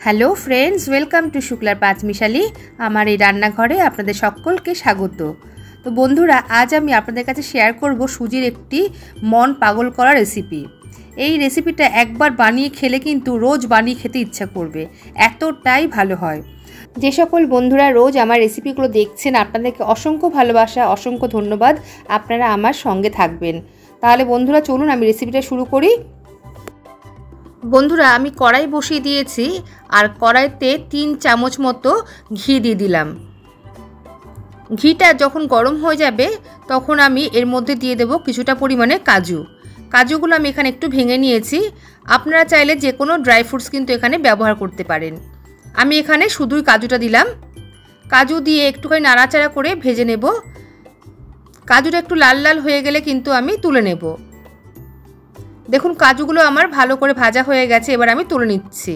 Hello friends, welcome to শুক্লার পাঁচমিশালি। আমার এই রান্নাঘরে আপনাদের সকলকে স্বাগত। তো বন্ধুরা, আজ আমি আপনাদের কাছে শেয়ার করব সুজির একটি মন পাগল করা রেসিপি। এই রেসিপিটা একবার বানিয়ে খেলে কিন্তু রোজ বানিয়ে খেতে ইচ্ছা করবে, এতটাই ভালো হয়। যে সকল বন্ধুরা রোজ আমার রেসিপিগুলো দেখছেন, আপনাদেরকে অসংখ্য ভালোবাসা, অসংখ্য ধন্যবাদ। আপনারা আমার সঙ্গে থাকবেন। তাহলে বন্ধুরা চলুন আমি রেসিপিটা শুরু করি। বন্ধুরা, আমি কড়াই বসিয়ে দিয়েছি আর কড়াইতে 3 চামচ মতো ঘি দিয়ে দিলাম। ঘিটা যখন গরম হয়ে যাবে তখন আমি এর মধ্যে দিয়ে দেব কিছুটা পরিমাণে কাজুগুলো আমি এখানে একটু ভেঙে নিয়েছি। আপনারা চাইলে যে কোনো ড্রাই ফ্রুটস কিন্তু এখানে ব্যবহার করতে পারেন। আমি এখানে শুধুই কাজুটা দিলাম। কাজু দিয়ে একটুখানি নাড়াচাড়া করে ভেজে নেব। কাজুটা একটু লাল লাল হয়ে গেলে কিন্তু আমি তুলে নেব। দেখুন, কাজুগুলো আমার ভালো করে ভাজা হয়ে গেছে, এবার আমি তুলে নিচ্ছি।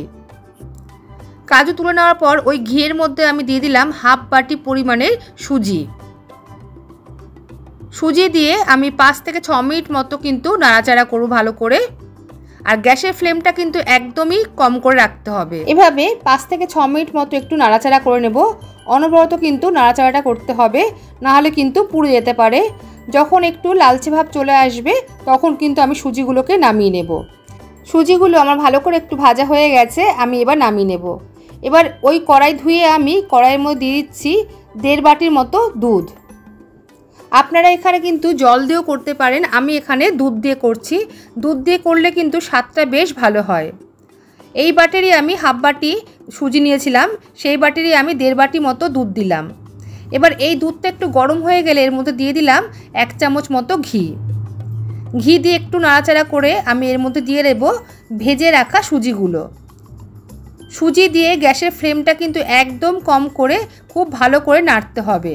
কাজু তুলে নেওয়ার পর ওই ঘিয়ের মধ্যে আমি দিয়ে দিলাম হাফ বাটি পরিমাণের সুজি দিয়ে আমি 5 থেকে 6 মিনিট মতো কিন্তু নাড়াচাড়া করব ভালো করে। আর গ্যাসের ফ্লেমটা কিন্তু একদমই কম করে রাখতে হবে। এভাবে 5 থেকে 6 মিনিট মতো একটু নাড়াচাড়া করে নেব। অনবরত কিন্তু নাড়াচাড়াটা করতে হবে, না হলে কিন্তু পুড়ে যেতে পারে। যখন একটু লালচে ভাব চলে আসবে তখন কিন্তু আমি সুজিগুলোকে নামিয়ে নেব। সুজিগুলো আমার ভালো করে একটু ভাজা হয়ে গেছে, আমি এবার নামিয়ে নেব। এবার ওই কড়াই ধুয়ে আমি কড়াইয়ের মধ্যে দিয়ে দিচ্ছি 1.5 বাটির মতো দুধ। আপনারা এখানে কিন্তু জল দিয়েও করতে পারেন, আমি এখানে দুধ দিয়ে করছি। দুধ দিয়ে করলে কিন্তু স্বাদটা বেশ ভালো হয়। এই বাটিরই আমি হাফ বাটি সুজি নিয়েছিলাম, সেই বাটিরই আমি 1.5 বাটি মতো দুধ দিলাম। এবার এই দুধটা একটু গরম হয়ে গেলে এর মধ্যে দিয়ে দিলাম 1 চামচ মতো ঘি দিয়ে একটু নাড়াচাড়া করে আমি এর মধ্যে দিয়ে দেব ভেজে রাখা সুজি দিয়ে গ্যাসের ফ্লেমটা কিন্তু একদম কম করে খুব ভালো করে নাড়তে হবে।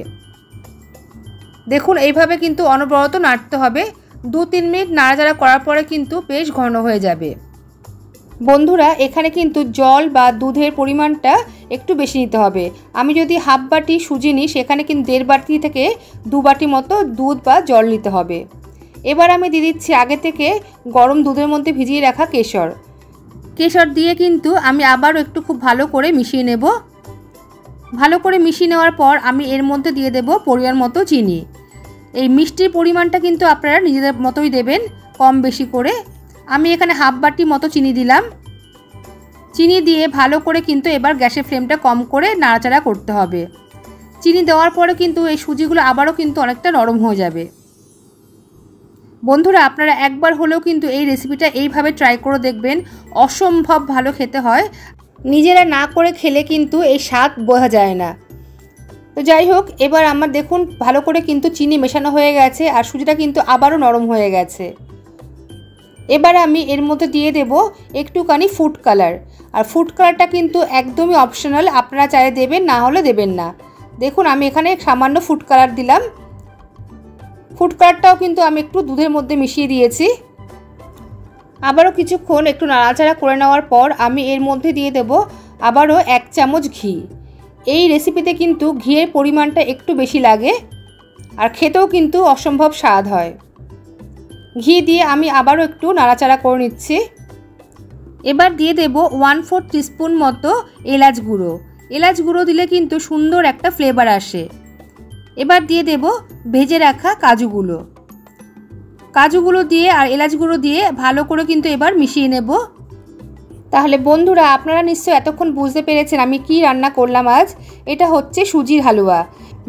দেখুন, এইভাবে কিন্তু অনবরত নাড়তে হবে। 2-3 মিনিট নাড়াচাড়া করার পরে কিন্তু বেশ ঘন হয়ে যাবে। বন্ধুরা, এখানে কিন্তু জল বা দুধের পরিমাণটা একটু বেশি নিতে হবে। আমি যদি হাফ বাটি সুজি নিই, সেখানে কিন্তু 1.5 বাটি থেকে 2 বাটি মতো দুধ বা জল নিতে হবে। এবার আমি দিয়ে দিচ্ছি আগে থেকে গরম দুধের মধ্যে ভিজিয়ে রাখা কেশর দিয়ে কিন্তু আমি আবারও একটু খুব ভালো করে মিশিয়ে নেব। ভালো করে মিশিয়ে নেওয়ার পর আমি এর মধ্যে দিয়ে দেব পরিমাণ মতো চিনি। এই মিষ্টির পরিমাণটা কিন্তু আপনারা নিজেদের মতোই দেবেন, কম বেশি করে। আমি এখানে হাফ বাটি মতো চিনি দিলাম। চিনি দিয়ে ভালো করে কিন্তু এবার গ্যাসের ফ্লেমটা কম করে নাড়াচাড়া করতে হবে। চিনি দেওয়ার পরে কিন্তু এই সুজিগুলো আবারও কিন্তু অনেকটা নরম হয়ে যাবে। বন্ধুরা, আপনারা একবার হলেও কিন্তু এই রেসিপিটা এইভাবে ট্রাই করে দেখবেন, অসম্ভব ভালো খেতে হয়। নিজেরা না করে খেলে কিন্তু এই স্বাদ বোঝা যায় না। তো যাই হোক, এবার আমার দেখুন ভালো করে কিন্তু চিনি মেশানো হয়ে গেছে আর সুজিটা কিন্তু আবারও নরম হয়ে গেছে। এবার আমি এর মধ্যে দিয়ে দেব একটুখানি ফুড কালার। আর ফুড কালারটা কিন্তু একদমই অপশনাল, আপনারা চাইলে দেবেন, না হলে দেবেন না। দেখুন, আমি এখানে সামান্য ফুড কালার দিলাম। ফুড কালারটাও কিন্তু আমি একটু দুধের মধ্যে মিশিয়ে দিয়েছি। আবারও কিছুক্ষণ একটু নাড়াচাড়া করে নেওয়ার পর আমি এর মধ্যে দিয়ে দেব আবারও 1 চামচ ঘি। এই রেসিপিতে কিন্তু ঘিয়ের পরিমাণটা একটু বেশি লাগে আর খেতেও কিন্তু অসম্ভব স্বাদ হয়। ঘি দিয়ে আমি আবারও একটু নাড়াচাড়া করে নিচ্ছি। এবার দিয়ে দেব 1/4 টিস্পুন মতো এলাচ গুঁড়ো দিলে কিন্তু সুন্দর একটা ফ্লেভার আসে। এবার দিয়ে দেব ভেজে রাখা কাজুগুলো দিয়ে আর এলাচ গুঁড়ো দিয়ে ভালো করে কিন্তু এবার মিশিয়ে নেব। তাহলে বন্ধুরা, আপনারা নিশ্চয়ই এতক্ষণ বুঝতে পেরেছেন আমি কি রান্না করলাম আজ। এটা হচ্ছে সুজির হালুয়া।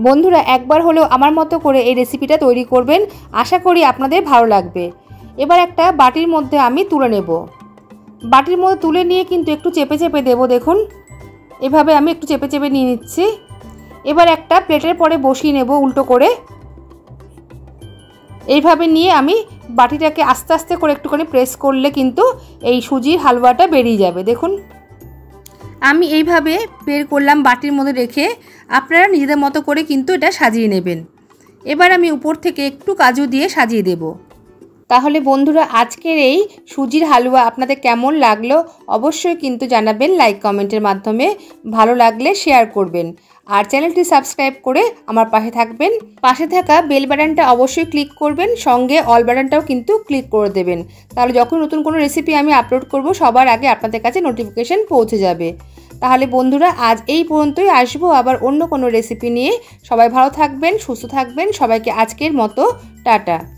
বন্ধুরা, একবার হলেও আমার মতো করে এই রেসিপিটা তৈরি করবেন, আশা করি আপনাদের ভালো লাগবে। এবার একটা বাটির মধ্যে আমি তুলে নেব। বাটির মধ্যে তুলে নিয়ে কিন্তু একটু চেপে চেপে দেবো। দেখুন, এভাবে আমি একটু চেপে চেপে নিয়ে নিচ্ছি। এবার একটা প্লেটের পরে বসিয়ে নেব উল্টো করে। এইভাবে নিয়ে আমি বাটিটাকে আস্তে আস্তে করে একটুখানি প্রেস করলে কিন্তু এই সুজির হালুয়াটা বেরিয়ে যাবে। দেখুন, আমি এইভাবে বের করলাম বাটির মধ্যে রেখে। আপনারা নিজেদের মতো করে কিন্তু এটা সাজিয়ে নেবেন। এবার আমি উপর থেকে একটু কাজু দিয়ে সাজিয়ে দেব। তাহলে বন্ধুরা, আজকের এই সুজির হালুয়া আপনাদের কেমন লাগলো অবশ্যই কিন্তু জানাবেন লাইক কমেন্টের মাধ্যমে। ভালো লাগলে শেয়ার করবেন আর চ্যানেলটি সাবস্ক্রাইব করে আমার পাশে থাকবেন। পাশে থাকা বেল বাটনটা অবশ্যই ক্লিক করবেন, সঙ্গে অল বাটনটাও কিন্তু ক্লিক করে দেবেন। তাহলে যখন নতুন কোনো রেসিপি আমি আপলোড করব সবার আগে আপনাদের কাছে নোটিফিকেশন পৌঁছে যাবে। তাহলে বন্ধুরা আজ এই পর্যন্তই, আসবো আবার অন্য কোনো রেসিপি নিয়ে। সবাই ভালো থাকবেন, সুস্থ থাকবেন। সবাইকে আজকের মতো টাটা।